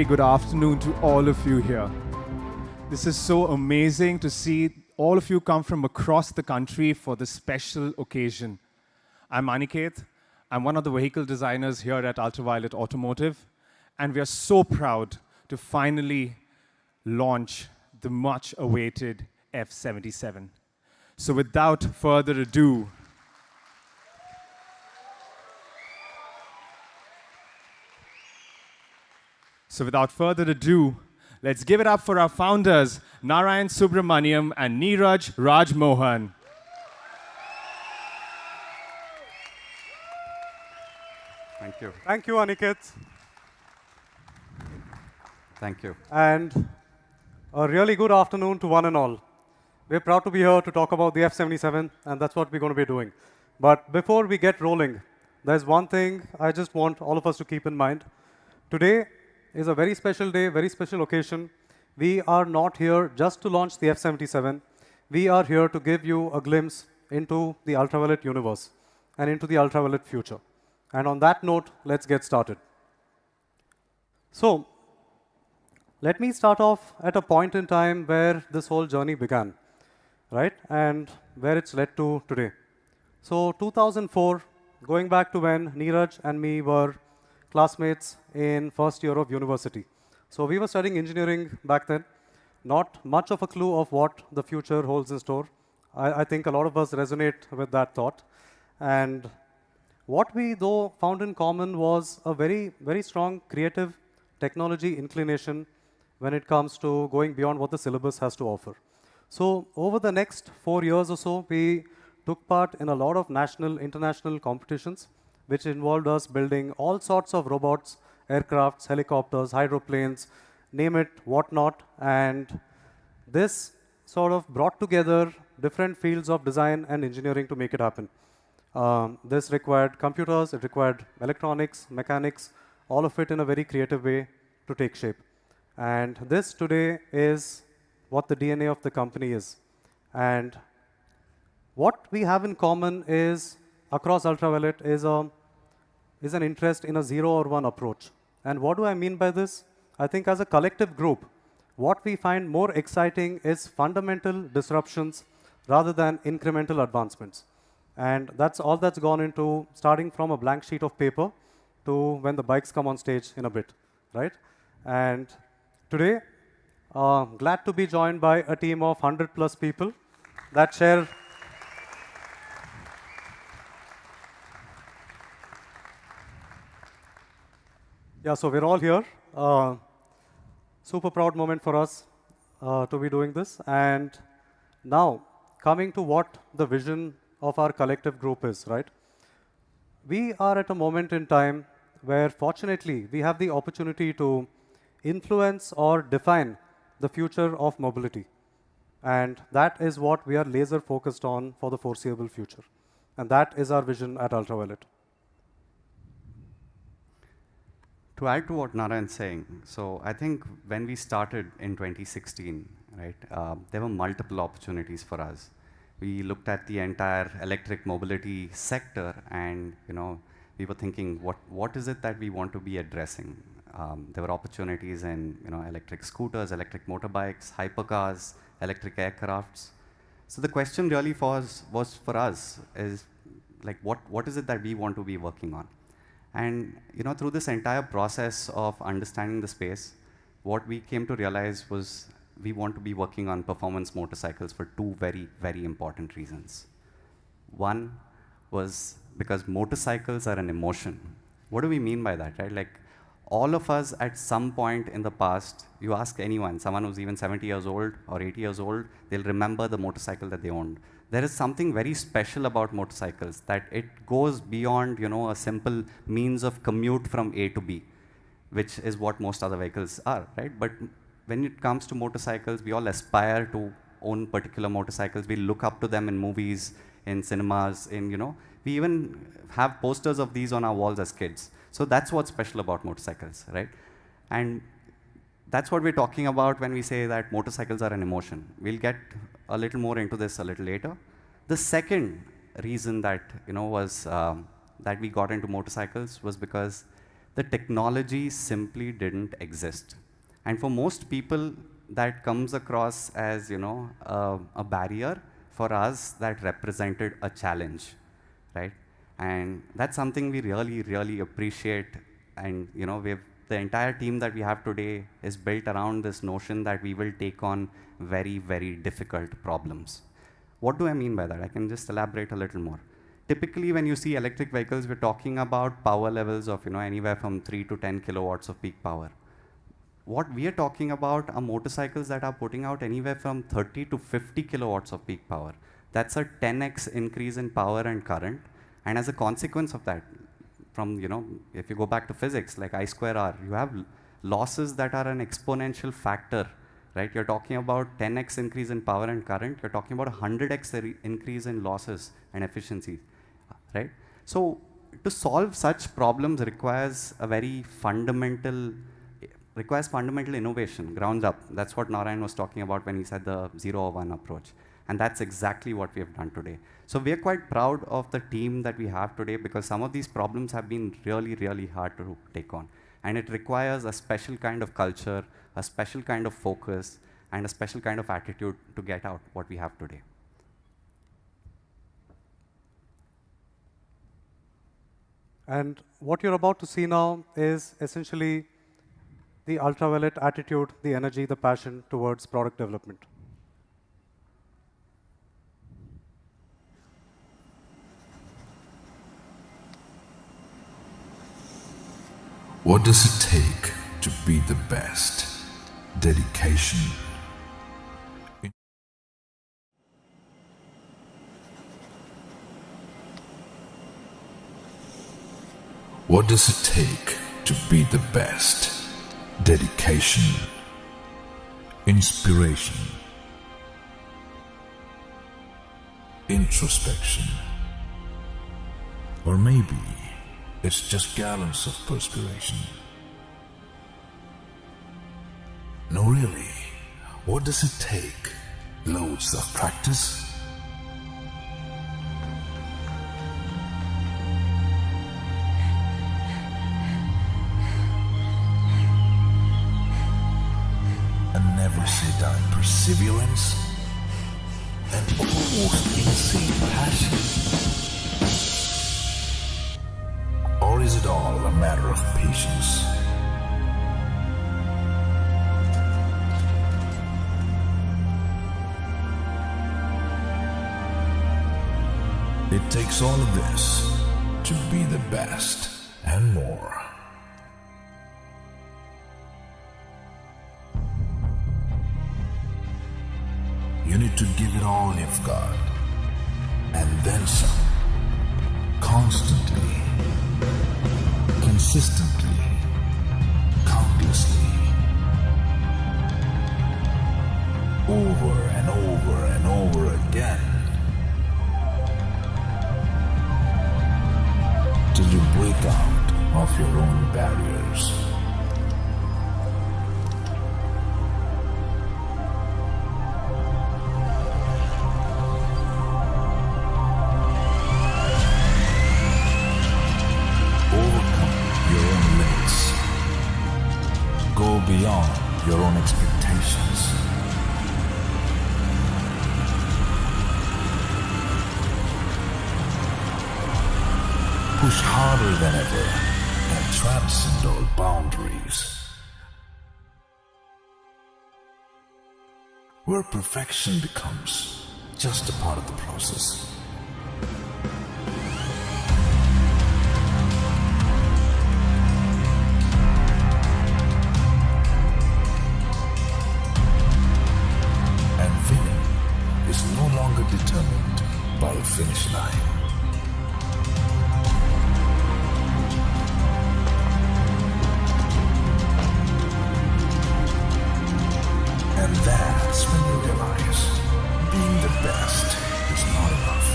very good afternoon to all of you here. This is so amazing to see all of you come from across the country for this special occasion. I'm Aniket. I'm one of the vehicle designers here at Ultraviolette Automotive, and we are so proud to finally launch the much-awaited F77. So without further ado, let's give it up for our founders, Narayan Subramaniam and Neeraj Rajmohan. Thank you. Thank you, Aniket. Thank you. And a really good afternoon to one and all. We're proud to be here to talk about the F77, and that's what we're going to be doing. But before we get rolling, there's one thing I just want all of us to keep in mind. Today is a very special day, very special occasion. We are not here just to launch the F77. We are here to give you a glimpse into the ultraviolet universe and into the ultraviolet future. And on that note, let's get started. So, let me start off at a point in time where this whole journey began, right? And where it's led to today. So, 2004, going back to when Neeraj and me were classmates in first year of university. So we were studying engineering back then. Not much of a clue of what the future holds in store. I think a lot of us resonate with that thought. And what we though found in common was a very, very strong creative technology inclination when it comes to going beyond what the syllabus has to offer. So over the next 4 years or so, we took part in a lot of national, international competitions, which involved us building all sorts of robots, aircrafts, helicopters, hydroplanes, name it, whatnot. And this sort of brought together different fields of design and engineering to make it happen. This required computers, it required electronics, mechanics, all of it in a very creative way to take shape. And this today is what the DNA of the company is. And what we have in common is, across Ultraviolette, is an interest in a 0 or 1 approach. And what do I mean by this? I think as a collective group, what we find more exciting is fundamental disruptions rather than incremental advancements. And that's all that's gone into starting from a blank sheet of paper to when the bikes come on stage in a bit, right? And today, glad to be joined by a team of 100+ people that share Yeah, so we're all here. Super proud moment for us to be doing this. And now, coming to what the vision of our collective group is, right? We are at a moment in time where, fortunately, we have the opportunity to influence or define the future of mobility. And that is what we are laser focused on for the foreseeable future. And that is our vision at Ultraviolette. To add to what Narayan's saying, so I think when we started in 2016, right, there were multiple opportunities for us. We looked at the entire electric mobility sector, and we were thinking, what is it that we want to be addressing? There were opportunities in electric scooters, electric motorbikes, hypercars, electric aircrafts. So the question really was for us is like, what is it that we want to be working on? And through this entire process of understanding the space, what we came to realize was we want to be working on performance motorcycles for 2 very, very important reasons. One was because motorcycles are an emotion. What do we mean by that, right? Like, all of us at some point in the past, you ask anyone, someone who's even 70 years old or 80 years old, they'll remember the motorcycle that they owned. There is something very special about motorcycles, that it goes beyond, a simple means of commute from A to B, which is what most other vehicles are, right? But when it comes to motorcycles, we all aspire to own particular motorcycles. We look up to them in movies, in cinemas, we even have posters of these on our walls as kids. So that's what's special about motorcycles, right? And that's what we're talking about when we say that motorcycles are an emotion. We'll get a little more into this a little later. The second reason that was that we got into motorcycles was because the technology simply didn't exist. And for most people, that comes across as, a barrier. For us, that represented a challenge, right? And that's something we really, really appreciate. And the entire team that we have today is built around this notion that we will take on very, very difficult problems. What do I mean by that? I can just elaborate a little more. Typically, when you see electric vehicles, we're talking about power levels of anywhere from 3 to 10 kilowatts of peak power. What we are talking about are motorcycles that are putting out anywhere from 30 to 50 kilowatts of peak power. That's a 10x increase in power and current. And as a consequence of that, if you go back to physics, like I square R, you have losses that are an exponential factor, right? You're talking about 10x increase in power and current. You're talking about 100x increase in losses and efficiency, right? So to solve such problems requires fundamental innovation, ground up. That's what Narayan was talking about when he said the 0 or 1 approach. And that's exactly what we have done today. So we are quite proud of the team that we have today, because some of these problems have been really, really hard to take on. And it requires a special kind of culture, a special kind of focus, and a special kind of attitude to get out what we have today. And what you're about to see now is essentially the ultraviolet attitude, the energy, the passion towards product development. What does it take to be the best? Dedication. What does it take to be the best? Dedication. Inspiration. Introspection. Or maybe it's just gallons of perspiration. No, really, what does it take? Loads of practice? A never say die perseverance? An almost insane passion? Or is it all a matter of patience? It takes all of this to be the best and more. You need to give it all you've got, and then some. Constantly, consistently, countlessly, over and over and over again, till you break out of your own barriers. Beyond your own expectations. Push harder than ever and transcend all boundaries. Where perfection becomes just a part of the process. Determined by a finish line. And that's when you realize being the best is not enough.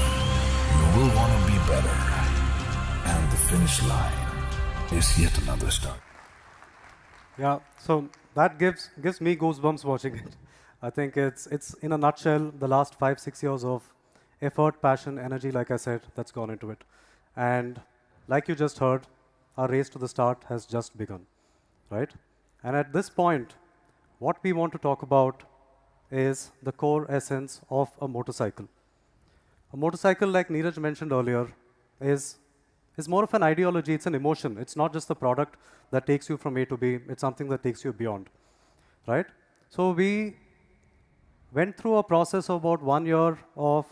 You will want to be better. And the finish line is yet another start. Yeah, so that gives me goosebumps watching it. I think it's in a nutshell the last 5-6 years of effort, passion, energy, like I said, that's gone into it. And like you just heard, our race to the start has just begun, right? And at this point, what we want to talk about is the core essence of a motorcycle. A motorcycle, like Neeraj mentioned earlier, is more of an ideology, it's an emotion. It's not just the product that takes you from A to B, it's something that takes you beyond, right? So we went through a process of about 1 year of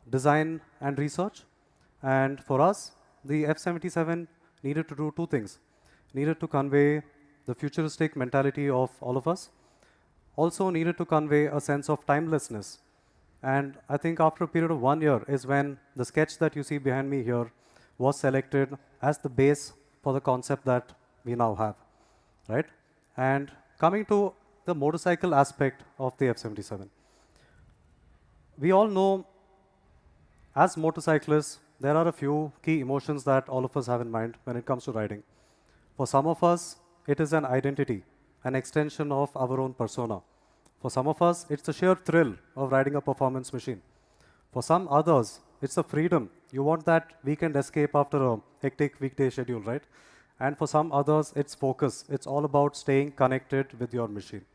design and research. And for us, the F77 needed to do two things. Needed to convey the futuristic mentality of all of us, also needed to convey a sense of timelessness. And I think after a period of 1 year is when the sketch that you see behind me here was selected as the base for the concept that we now have, right? And coming to the motorcycle aspect of the F77. We all know, as motorcyclists, there are a few key emotions that all of us have in mind when it comes to riding. For some of us, it is an identity, an extension of our own persona. For some of us, it's the sheer thrill of riding a performance machine. For some others, it's the freedom. You want that weekend escape after a hectic weekday schedule, right? And for some others, it's focus. It's all about staying connected with your machine.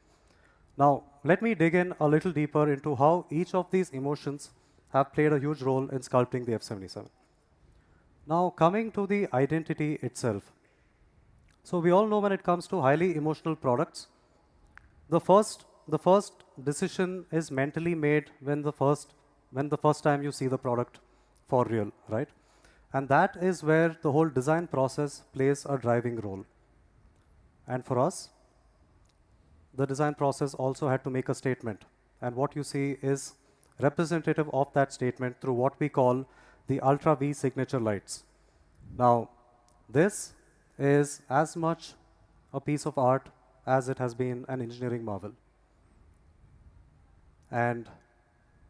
Now, let me dig in a little deeper into how each of these emotions have played a huge role in sculpting the F77. Now, coming to the identity itself. So we all know when it comes to highly emotional products, the first decision is mentally made when the first time you see the product for real, right? And that is where the whole design process plays a driving role. And for us, the design process also had to make a statement. And what you see is representative of that statement through what we call the Ultra V signature lights. Now, this is as much a piece of art as it has been an engineering marvel. And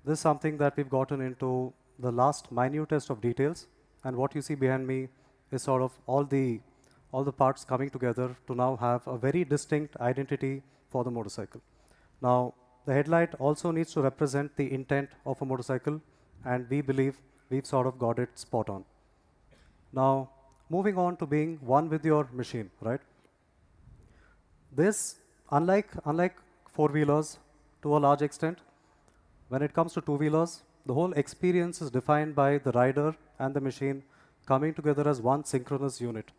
this is something that we've gotten into the last minutest of details. And what you see behind me is sort of all the parts coming together to now have a very distinct identity for the motorcycle. Now, the headlight also needs to represent the intent of a motorcycle, and we believe we've sort of got it spot on. Now, moving on to being one with your machine, right? This, unlike four-wheelers to a large extent, when it comes to two-wheelers, the whole experience is defined by the rider and the machine coming together as one synchronous unit.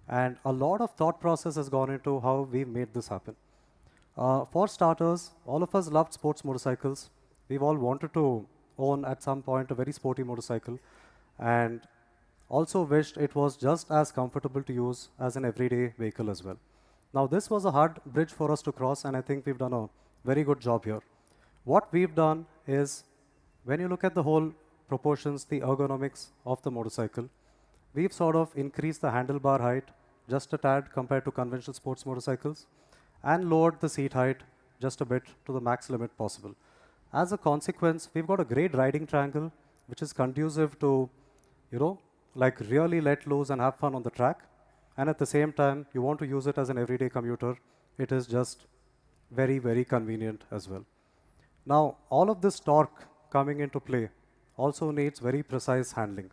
And a lot of thought process has gone into how we've made this happen. For starters, all of us loved sports motorcycles. We've all wanted to own at some point a very sporty motorcycle, and also wished it was just as comfortable to use as an everyday vehicle as well. Now, this was a hard bridge for us to cross, and I think we've done a very good job here. What we've done is, when you look at the whole proportions, the ergonomics of the motorcycle, we've sort of increased the handlebar height just a tad compared to conventional sports motorcycles, and lowered the seat height just a bit to the max limit possible. As a consequence, we've got a great riding triangle, which is conducive to, like really let loose and have fun on the track. And at the same time, you want to use it as an everyday commuter. It is just very, very convenient as well. Now, all of this torque coming into play also needs very precise handling.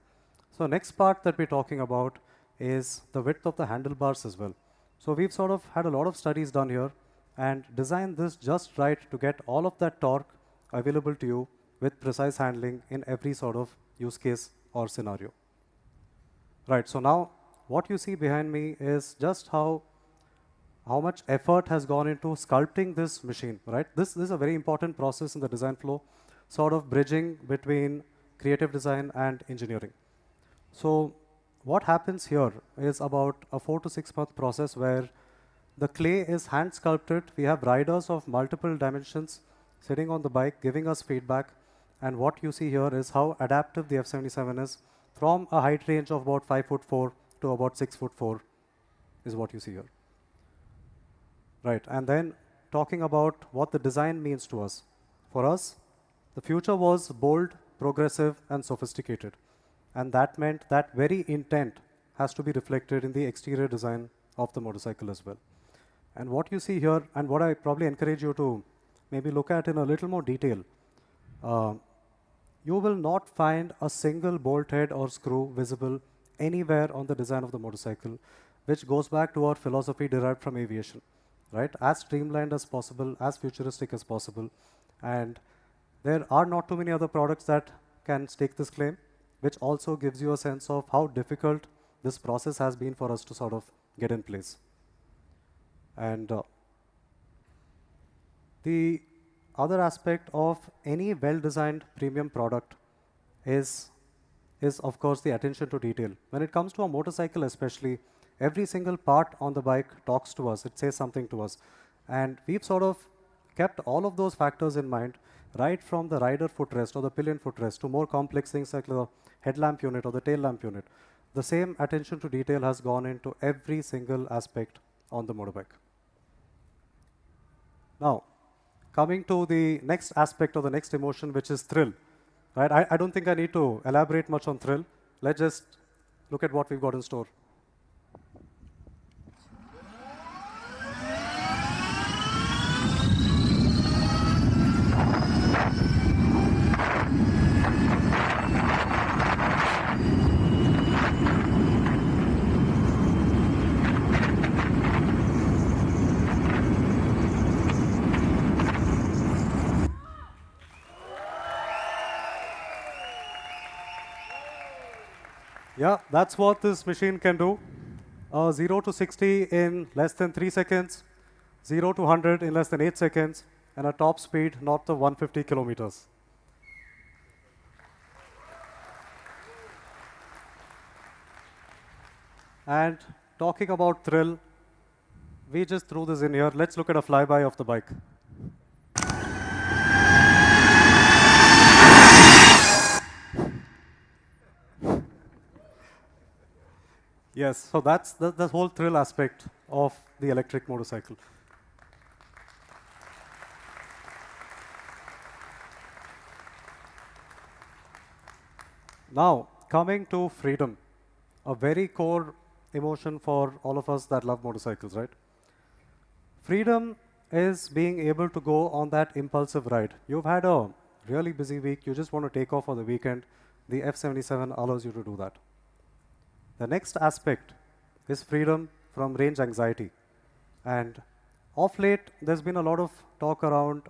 So next part that we're talking about is the width of the handlebars as well. So we've sort of had a lot of studies done here and designed this just right to get all of that torque available to you with precise handling in every sort of use case or scenario. Right, so now what you see behind me is just how much effort has gone into sculpting this machine, right? This is a very important process in the design flow, sort of bridging between creative design and engineering. So what happens here is about a 4 to 6 month process where the clay is hand sculpted. We have riders of multiple dimensions sitting on the bike, giving us feedback. And what you see here is how adaptive the F77 is from a height range of about 5'4" to about 6'4" is what you see here. Right, and then talking about what the design means to us. For us, the future was bold, progressive, and sophisticated. And that meant that very intent has to be reflected in the exterior design of the motorcycle as well. And what you see here, and what I probably encourage you to maybe look at in a little more detail, you will not find a single bolt head or screw visible anywhere on the design of the motorcycle, which goes back to our philosophy derived from aviation, right? As streamlined as possible, as futuristic as possible. And there are not too many other products that can stake this claim, which also gives you a sense of how difficult this process has been for us to sort of get in place. And the other aspect of any well-designed premium product is of course the attention to detail. When it comes to a motorcycle especially, every single part on the bike talks to us, it says something to us. And we've sort of kept all of those factors in mind, right from the rider footrest or the pillion footrest to more complex things like the headlamp unit or the tail lamp unit. The same attention to detail has gone into every single aspect on the motorbike. Now, coming to the next aspect or the next emotion, which is thrill. Right? I don't think I need to elaborate much on thrill. Let's just look at what we've got in store. Yeah, that's what this machine can do. 0 to 60 in less than 3 seconds, 0 to 100 in less than 8 seconds, and a top speed north of 150 kilometers. And talking about thrill, we just threw this in here. Let's look at a flyby of the bike. Yes, so that's the whole thrill aspect of the electric motorcycle. Now, coming to freedom, a very core emotion for all of us that love motorcycles, right? Freedom is being able to go on that impulsive ride. You've had a really busy week, you just want to take off for the weekend. The F77 allows you to do that. The next aspect is freedom from range anxiety. And of late, there's been a lot of talk around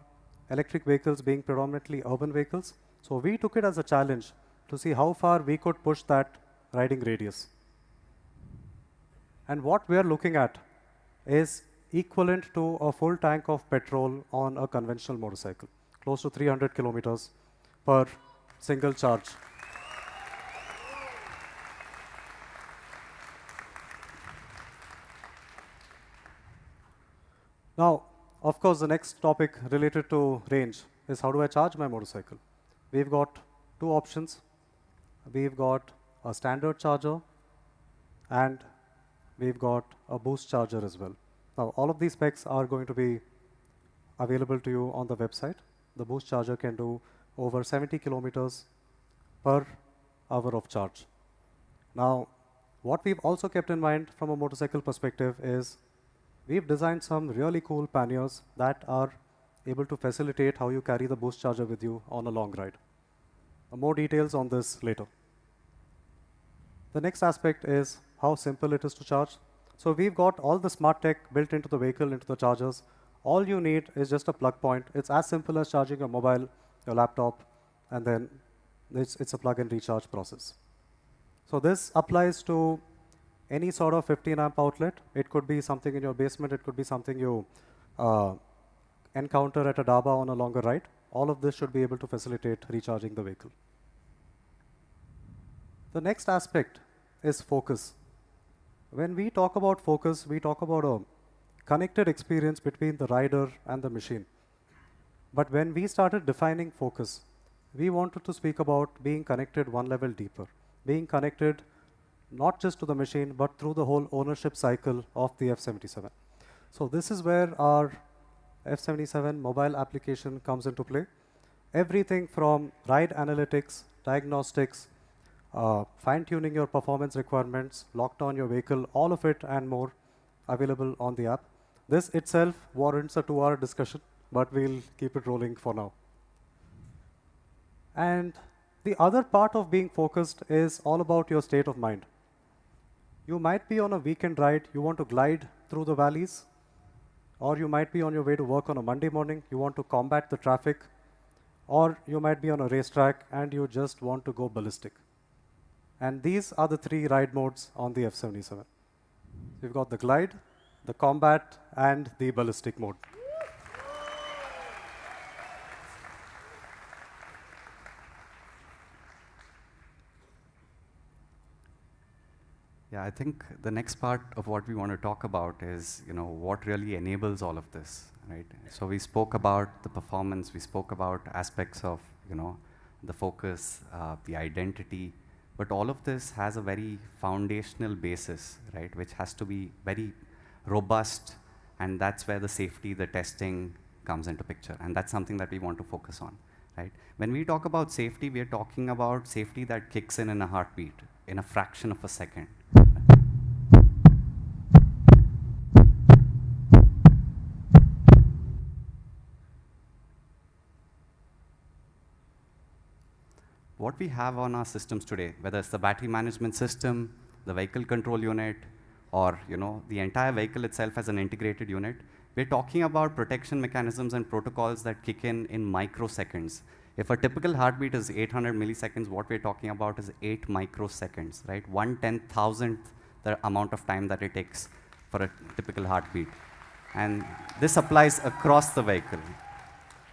electric vehicles being predominantly urban vehicles. So we took it as a challenge to see how far we could push that riding radius. And what we are looking at is equivalent to a full tank of petrol on a conventional motorcycle, close to 300 kilometers per single charge. Now, of course, the next topic related to range is how do I charge my motorcycle? We've got two options. We've got a standard charger and we've got a boost charger as well. Now, all of these specs are going to be available to you on the website. The boost charger can do over 70 kilometers per hour of charge. Now, what we've also kept in mind from a motorcycle perspective is we've designed some really cool panniers that are able to facilitate how you carry the boost charger with you on a long ride. More details on this later. The next aspect is how simple it is to charge. So we've got all the smart tech built into the vehicle, into the chargers. All you need is just a plug point. It's as simple as charging your mobile, your laptop, and then it's a plug and recharge process. So this applies to any sort of 15 amp outlet. It could be something in your basement. It could be something you encounter at a dhaba on a longer ride. All of this should be able to facilitate recharging the vehicle. The next aspect is focus. When we talk about focus, we talk about a connected experience between the rider and the machine. But when we started defining focus, we wanted to speak about being connected one level deeper, being connected not just to the machine, but through the whole ownership cycle of the F77. So this is where our F77 mobile application comes into play. Everything from ride analytics, diagnostics, fine-tuning your performance requirements, locked on your vehicle, all of it and more available on the app. This itself warrants a 2-hour discussion, but we'll keep it rolling for now. And the other part of being focused is all about your state of mind. You might be on a weekend ride, you want to glide through the valleys, or you might be on your way to work on a Monday morning, you want to combat the traffic, or you might be on a racetrack and you just want to go ballistic. And these are the three ride modes on the F77. We've got the glide, the combat, and the ballistic mode. Yeah, I think the next part of what we want to talk about is, what really enables all of this, right? So we spoke about the performance, we spoke about aspects of, the focus, the identity, but all of this has a very foundational basis, right, which has to be very robust, and that's where the safety, the testing comes into picture, and that's something that we want to focus on, right? When we talk about safety, we are talking about safety that kicks in a heartbeat, in a fraction of a second. What we have on our systems today, whether it's the battery management system, the vehicle control unit, or the entire vehicle itself as an integrated unit, we're talking about protection mechanisms and protocols that kick in microseconds. If a typical heartbeat is 800 milliseconds, what we're talking about is 8 microseconds, right? 1/10,000th the amount of time that it takes for a typical heartbeat. And this applies across the vehicle,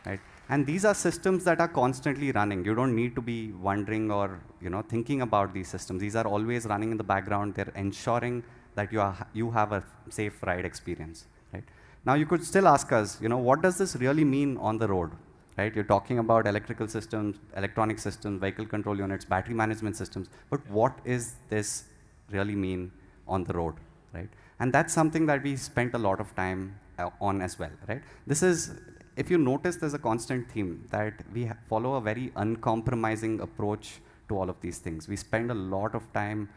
right? And these are systems that are constantly running. You don't need to be wondering or thinking about these systems. These are always running in the background. They're ensuring that you have a safe ride experience, right? Now you could still ask us, what does this really mean on the road, right? You're talking about electrical systems, electronic systems, vehicle control units, battery management systems, but what is this really mean on the road, right? And that's something that we spent a lot of time on as well, right? This is, if you notice, there's a constant theme that we follow a very uncompromising approach to all of these things. We spend a lot of time,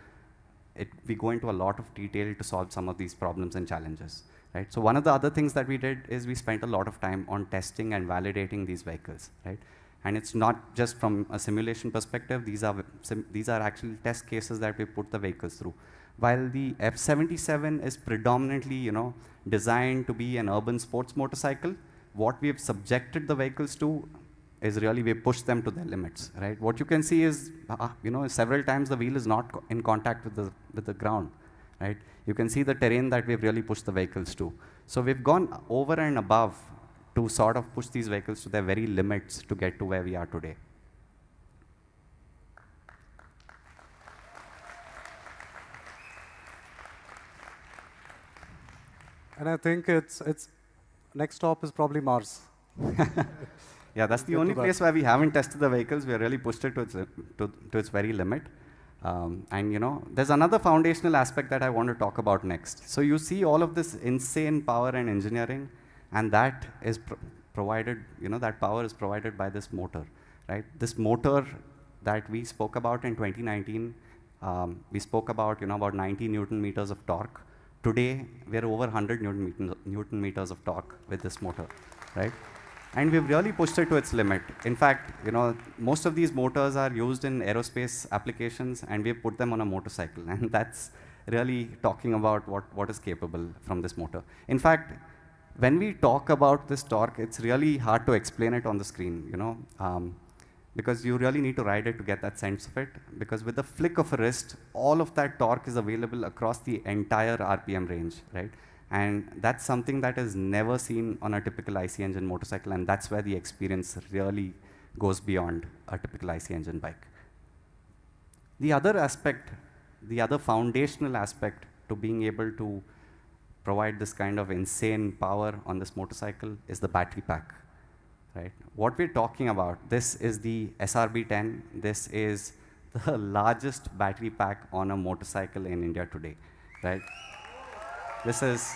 we go into a lot of detail to solve some of these problems and challenges, right? So one of the other things that we did is we spent a lot of time on testing and validating these vehicles, right? And it's not just from a simulation perspective, these are actually test cases that we put the vehicles through. While the F77 is predominantly, designed to be an urban sports motorcycle, what we have subjected the vehicles to is really we push them to their limits, right? What you can see is, several times the wheel is not in contact with the ground, right? You can see the terrain that we've really pushed the vehicles to. So we've gone over and above to sort of push these vehicles to their very limits to get to where we are today. And I think it's next stop is probably Mars. Yeah, that's the only place where we haven't tested the vehicles. We have really pushed it to its very limit. And there's another foundational aspect that I want to talk about next. So you see all of this insane power and engineering, and that is provided, that power is provided by this motor, right? This motor that we spoke about in 2019, we spoke about, about 90 Newton meters of torque. Today, we're over 100 Newton meters of torque with this motor, right? And we've really pushed it to its limit. In fact, most of these motors are used in aerospace applications, and we've put them on a motorcycle. And that's really talking about what is capable from this motor. In fact, when we talk about this torque, it's really hard to explain it on the screen, because you really need to ride it to get that sense of it. Because with the flick of a wrist, all of that torque is available across the entire RPM range, right? And that's something that is never seen on a typical IC engine motorcycle, and that's where the experience really goes beyond a typical IC engine bike. The other aspect, the other foundational aspect to being able to provide this kind of insane power on this motorcycle is the battery pack, right? What we're talking about, this is the SRB10. This is the largest battery pack on a motorcycle in India today, right? This is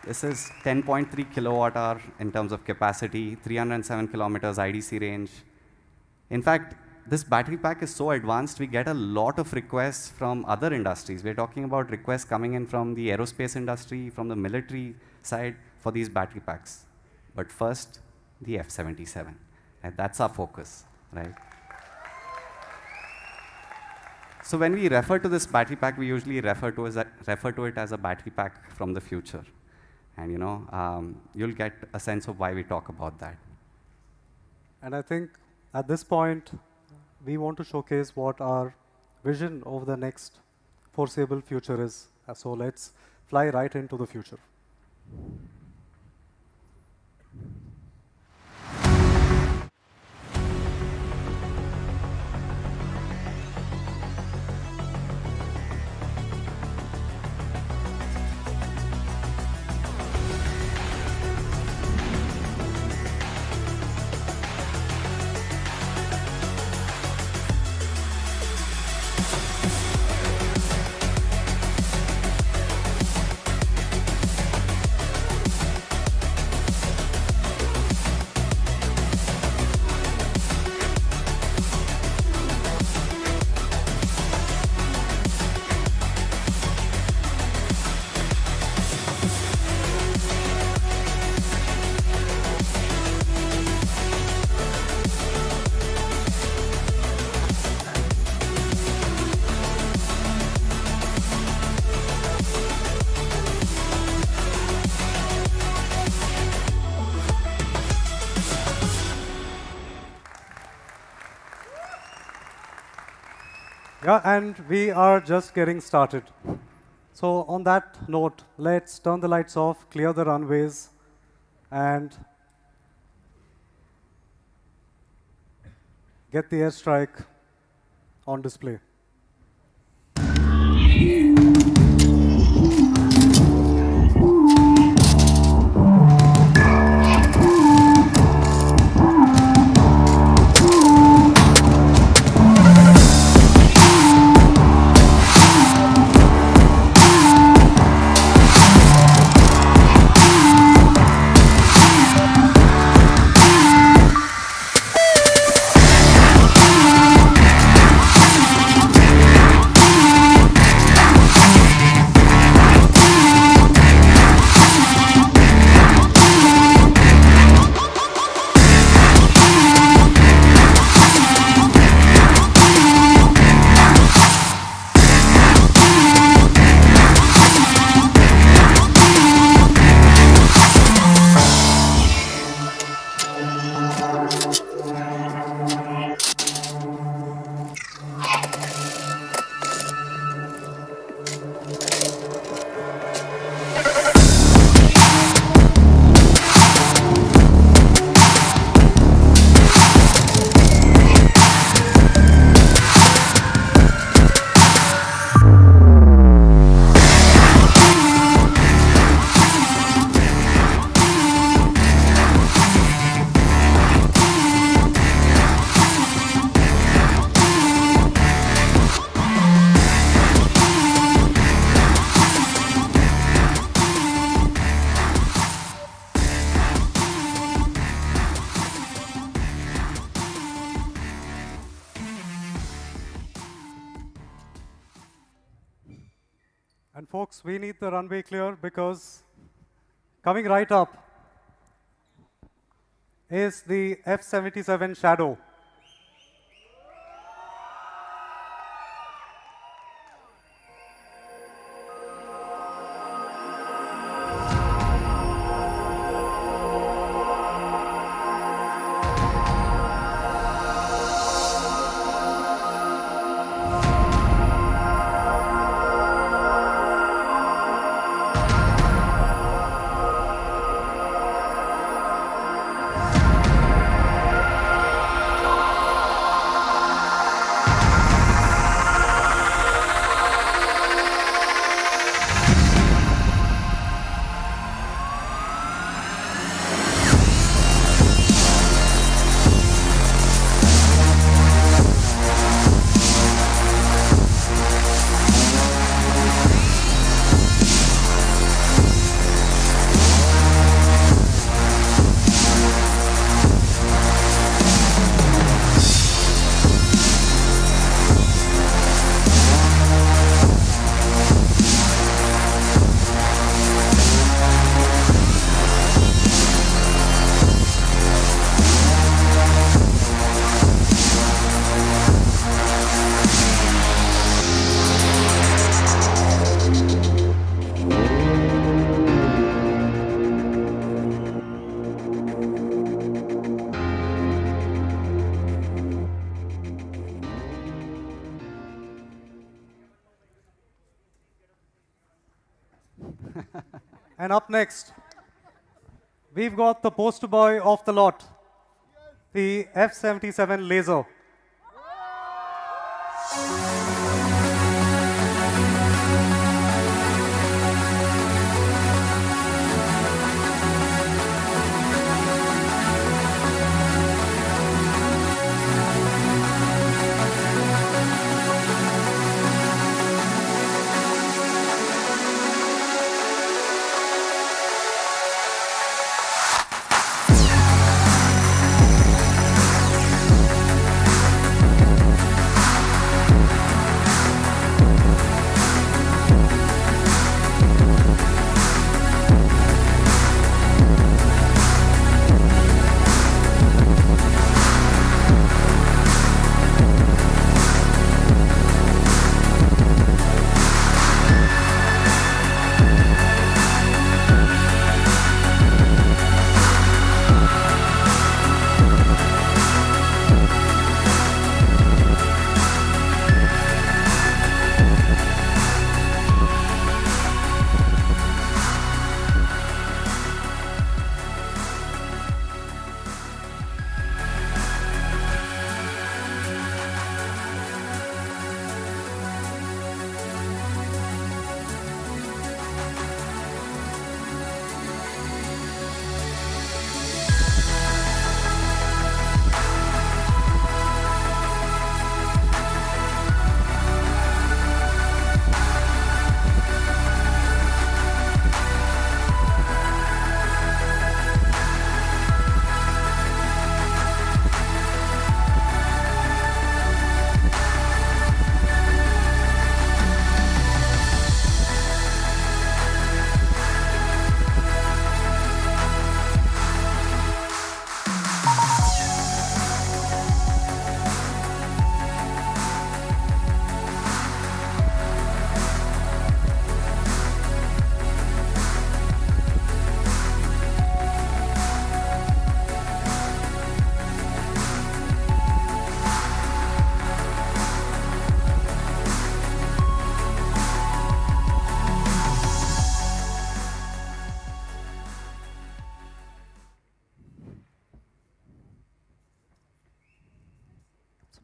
10.3 kilowatt hour in terms of capacity, 307 kilometers IDC range. In fact, this battery pack is so advanced, we get a lot of requests from other industries. We're talking about requests coming in from the aerospace industry, from the military side for these battery packs. But first, the F77. And that's our focus, right? So when we refer to this battery pack, we usually refer to it as a battery pack from the future. And you'll get a sense of why we talk about that. And I think at this point, we want to showcase what our vision over the next foreseeable future is. So let's fly right into the future. Yeah, and we are just getting started. So on that note, let's turn the lights off, clear the runways, and get the airstrike on display. And folks, we need the runway clear because coming right up is the F77 Shadow. And up next, we've got the poster boy of the lot, the F77 Laser.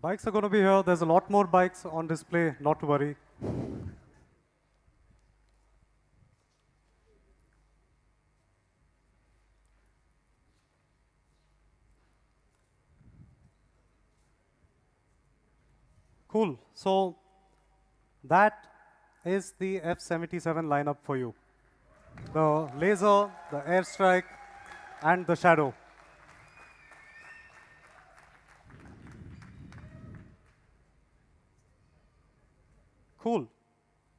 Bikes are going to be here. There's a lot more bikes on display, not to worry. Cool. So that is the F77 lineup for you. The Laser, the Airstrike, and the Shadow. Cool.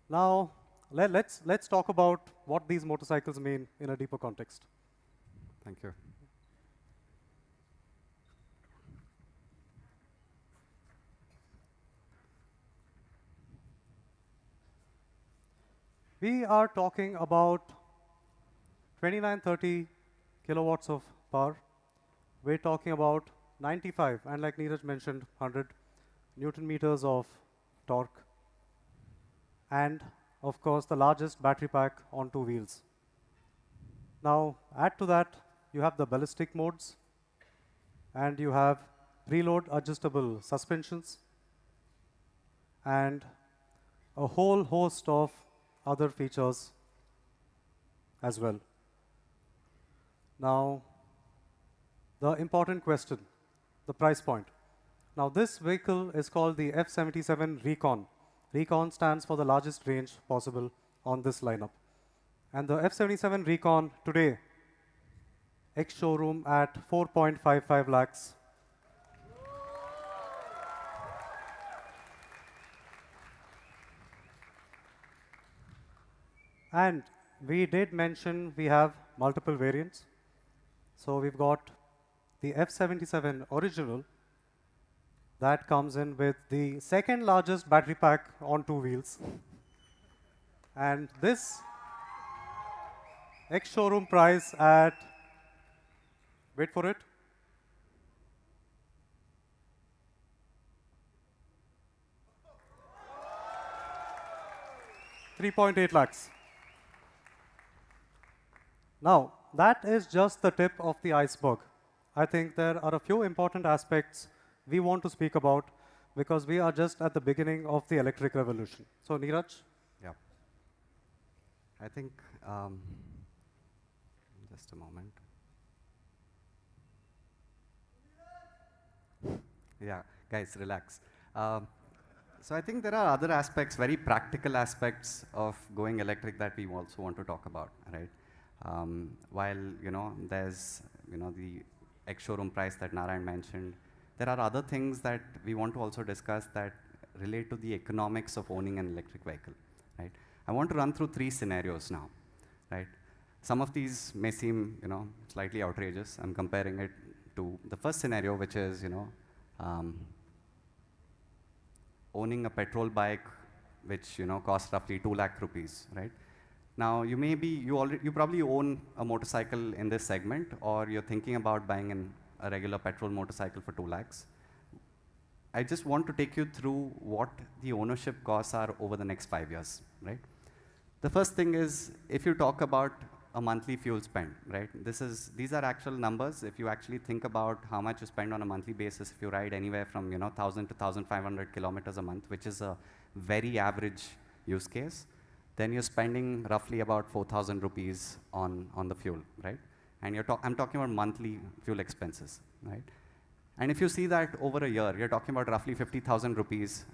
Now, let's talk about what these motorcycles mean in a deeper context. Thank you. We are talking about 2930 kilowatts of power. We're talking about 95, and like Neeraj mentioned, 100 Newton meters of torque. And of course, the largest battery pack on two wheels. Now, add to that, you have the ballistic modes, and you have preload adjustable suspensions, and a whole host of other features as well. Now, the important question, the price point. Now, this vehicle is called the F77 Recon. Recon stands for the largest range possible on this lineup. And the F77 Recon today, ex-showroom at 4.55 lakhs. And we did mention we have multiple variants. So we've got the F77 original that comes in with the second largest battery pack on two wheels. And this ex-showroom price at, wait for it, 3.8 lakhs. Now, that is just the tip of the iceberg. I think there are a few important aspects we want to speak about because we are just at the beginning of the electric revolution. So, Neeraj? Yeah. I think, just a moment. Yeah, guys, relax. So I think there are other aspects, very practical aspects of going electric that we also want to talk about, right? While there's the ex-showroom price that Narayan mentioned, there are other things that we want to also discuss that relate to the economics of owning an electric vehicle, right? I want to run through 3 scenarios now, right? Some of these may seem slightly outrageous. I'm comparing it to the first scenario, which is owning a petrol bike, which costs roughly 2 lakh rupees, right? Now you probably own a motorcycle in this segment, or you're thinking about buying a regular petrol motorcycle for 2 lakhs. I just want to take you through what the ownership costs are over the next 5 years, right? The first thing is, if you talk about a monthly fuel spend, right? These are actual numbers. If you actually think about how much you spend on a monthly basis, if you ride anywhere from 1,000 to 1,500 kilometers a month, which is a very average use case, then you're spending roughly about 4,000 rupees on the fuel, right? And I'm talking about monthly fuel expenses, right? And if you see that over a year, you're talking about roughly 50,000 rupees.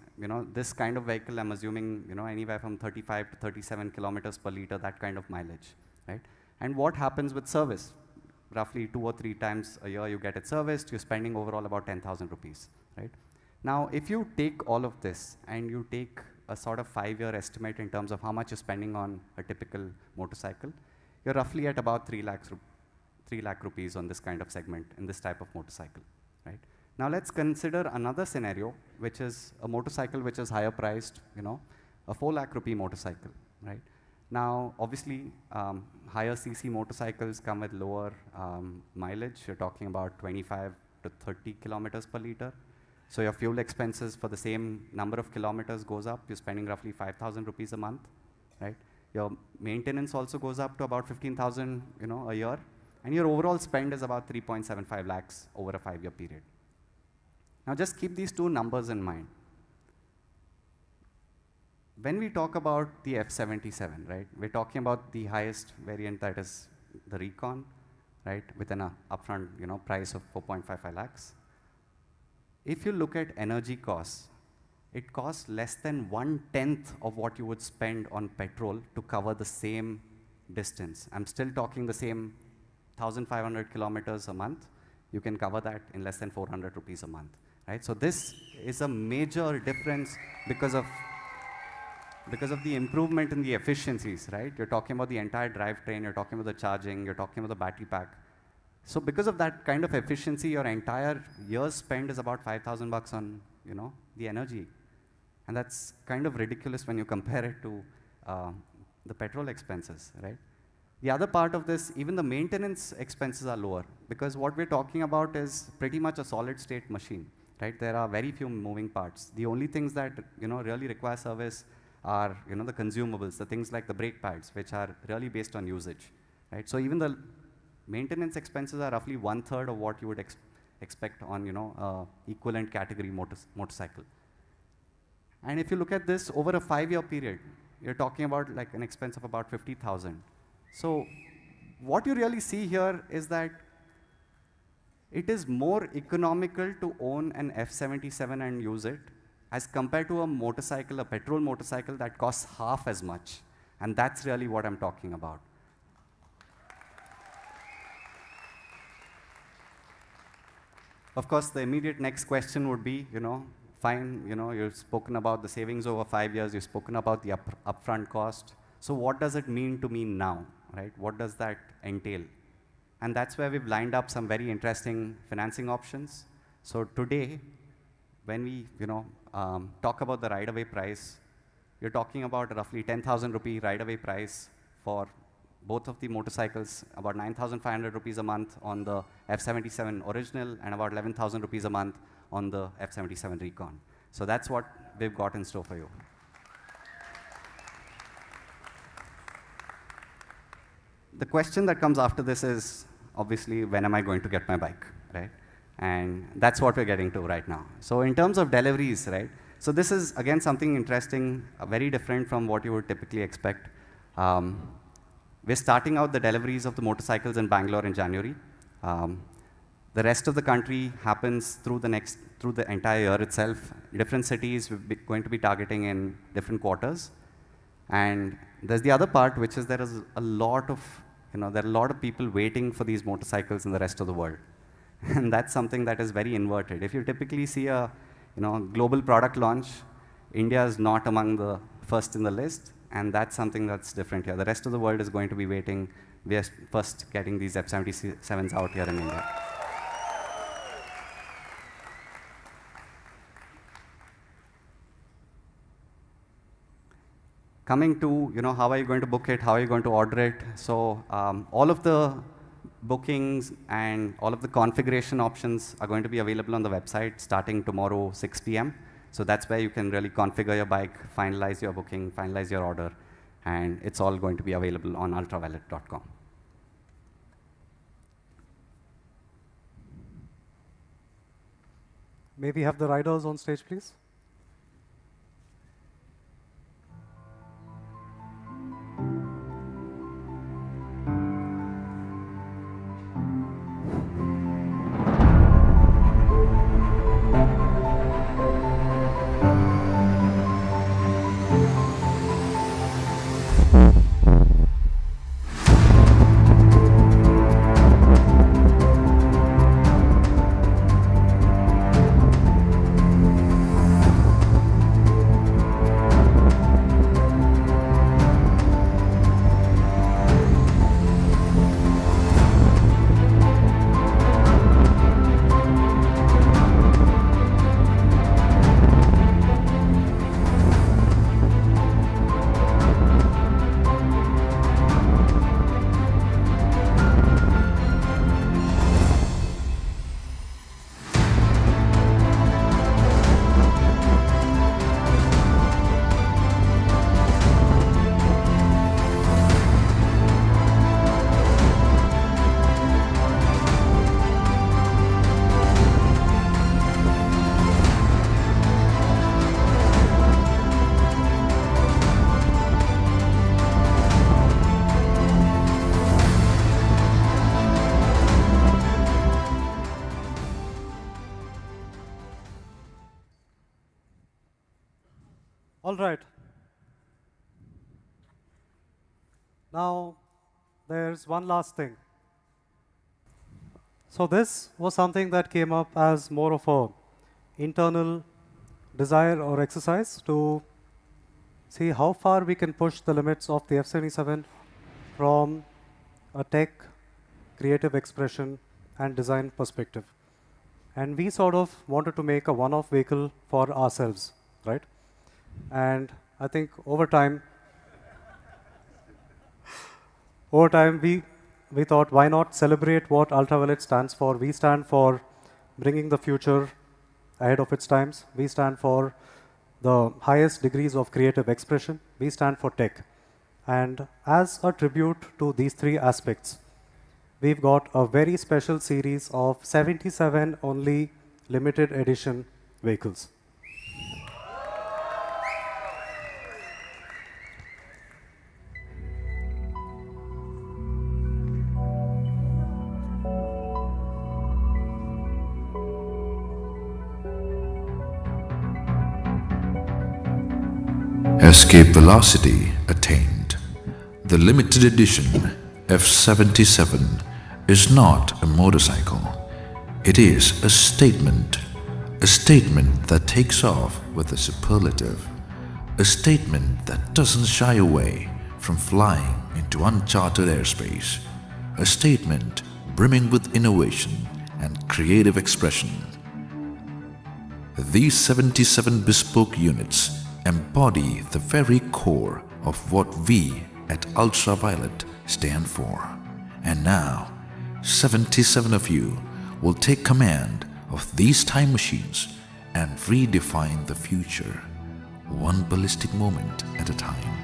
This kind of vehicle, I'm assuming, anywhere from 35 to 37 kilometers per liter, that kind of mileage, right? And what happens with service? Roughly 2 or 3 times a year you get it serviced, you're spending overall about 10,000 rupees, right? Now, if you take all of this and you take a sort of 5-year estimate in terms of how much you're spending on a typical motorcycle, you're roughly at about 3 lakh rupees on this kind of segment in this type of motorcycle, right? Now let's consider another scenario, which is a motorcycle which is higher priced, a 4 lakh rupee motorcycle, right? Now, obviously, higher CC motorcycles come with lower mileage. You're talking about 25 to 30 kilometers per liter. So your fuel expenses for the same number of kilometers goes up. You're spending roughly 5,000 rupees a month, right? Your maintenance also goes up to about 15,000, a year. And your overall spend is about 3.75 lakhs over a 5-year period. Now just keep these 2 numbers in mind. When we talk about the F77, right, we're talking about the highest variant, that is the Recon, right, with an upfront price of 4.55 lakhs. If you look at energy costs, it costs less than 1/10 of what you would spend on petrol to cover the same distance. I'm still talking the same 1,500 kilometers a month. You can cover that in less than 400 rupees a month, right? So this is a major difference because of the improvement in the efficiencies, right? You're talking about the entire drivetrain, you're talking about the charging, you're talking about the battery pack. So because of that kind of efficiency, your entire year's spend is about 5,000 bucks on, the energy. And that's kind of ridiculous when you compare it to the petrol expenses, right? The other part of this, even the maintenance expenses are lower because what we're talking about is pretty much a solid state machine, right? There are very few moving parts. The only things that, really require service are, the consumables, the things like the brake pads, which are really based on usage, right? So even the maintenance expenses are roughly 1/3 of what you would expect on, equivalent category motorcycle. And if you look at this over a 5-year period, you're talking about like an expense of about 50,000. So what you really see here is that it is more economical to own an F77 and use it as compared to a motorcycle, a petrol motorcycle that costs half as much. And that's really what I'm talking about. Of course, the immediate next question would be, fine, you've spoken about the savings over 5 years, you've spoken about the upfront cost. So what does it mean to me now, right? What does that entail? And that's where we've lined up some very interesting financing options. So today, when we, talk about the ride-away price, you're talking about roughly 10,000 rupee ride-away price for both of the motorcycles, about 9,500 rupees a month on the F77 original, and about 11,000 rupees a month on the F77 Recon. So that's what we've got in store for you. the question that comes after this is, obviously, when am I going to get my bike, right? And that's what we're getting to right now. So in terms of deliveries, right? So this is, again, something interesting, very different from what you would typically expect. We're starting out the deliveries of the motorcycles in Bangalore in January. The rest of the country happens through the entire year itself. Different cities we're going to be targeting in different quarters. And there's the other part, which is there is a lot of, there are a lot of people waiting for these motorcycles in the rest of the world. And that's something that is very inverted. If you typically see a global product launch, India is not among the first in the list, and that's something that's different here. The rest of the world is going to be waiting. We are first getting these F77s out here in India. Coming to, how are you going to book it? How are you going to order it? So all of the bookings and all of the configuration options are going to be available on the website starting tomorrow, 6 p.m. So that's where you can really configure your bike, finalize your booking, finalize your order, and it's all going to be available on ultraviolet.com. May we have the riders on stage, please? All right. Now, there's one last thing. So this was something that came up as more of a internal desire or exercise to see how far we can push the limits of the F77 from a tech, creative expression, and design perspective. And we sort of wanted to make a one-off vehicle for ourselves, right? And I think over time we thought, why not celebrate what Ultraviolette stands for? We stand for bringing the future ahead of its times. We stand for the highest degrees of creative expression. We stand for tech. And as a tribute to these three aspects, we've got a very special series of 77 only limited edition vehicles. Escape velocity attained. The limited edition F77 is not a motorcycle. It is a statement that takes off with a superlative, a statement that doesn't shy away from flying into uncharted airspace, a statement brimming with innovation and creative expression. These 77 bespoke units embody the very core of what we at Ultraviolette stand for. And now, 77 of you will take command of these time machines and redefine the future, one ballistic moment at a time.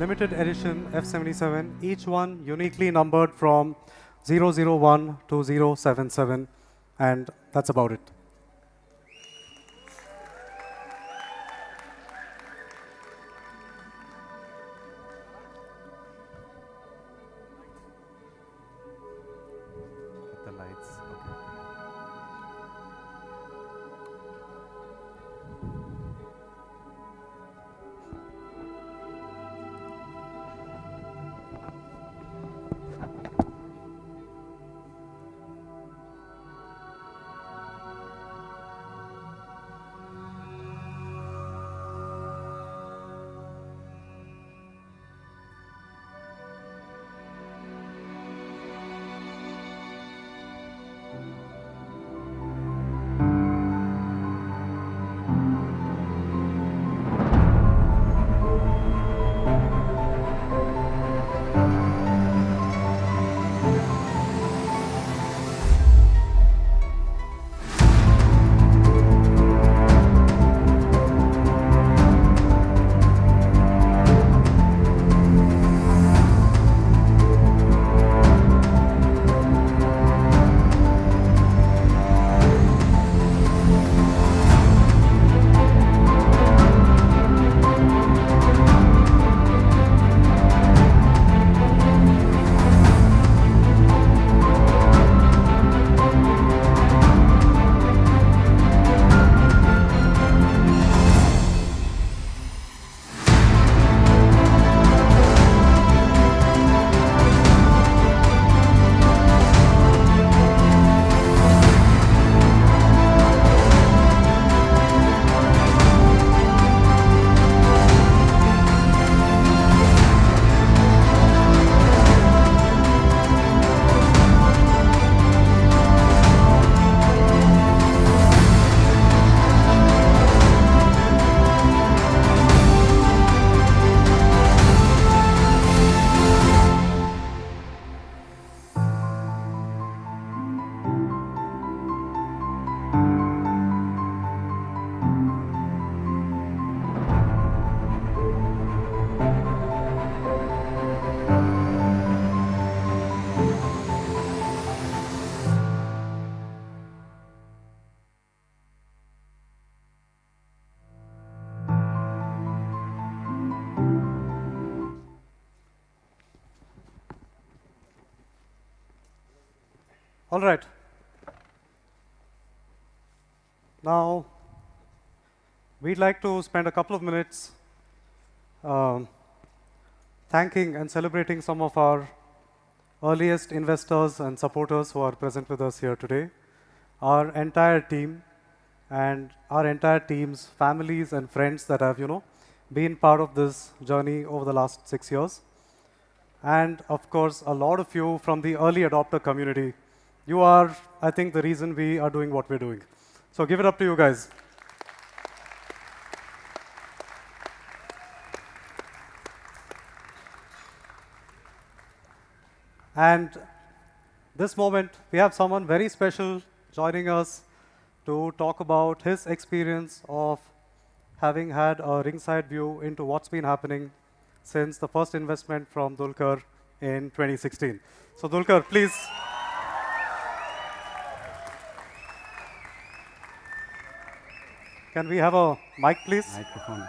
limited edition F77, each one uniquely numbered from 001 to 077, and that's about it. With the lights. Okay. All right. Now, we'd like to spend a couple of minutes thanking and celebrating some of our earliest investors and supporters who are present with us here today, our entire team, and our entire team's families and friends that have, been part of this journey over the last 6 years. And of course, a lot of you from the early adopter community. You are, I think, the reason we are doing what we're doing. So give it up to you guys. And this moment, we have someone very special joining us to talk about his experience of having had a ringside view into what's been happening since the first investment from Dulkar in 2016. So Dulkar, please. Can we have a mic, please? Microphone.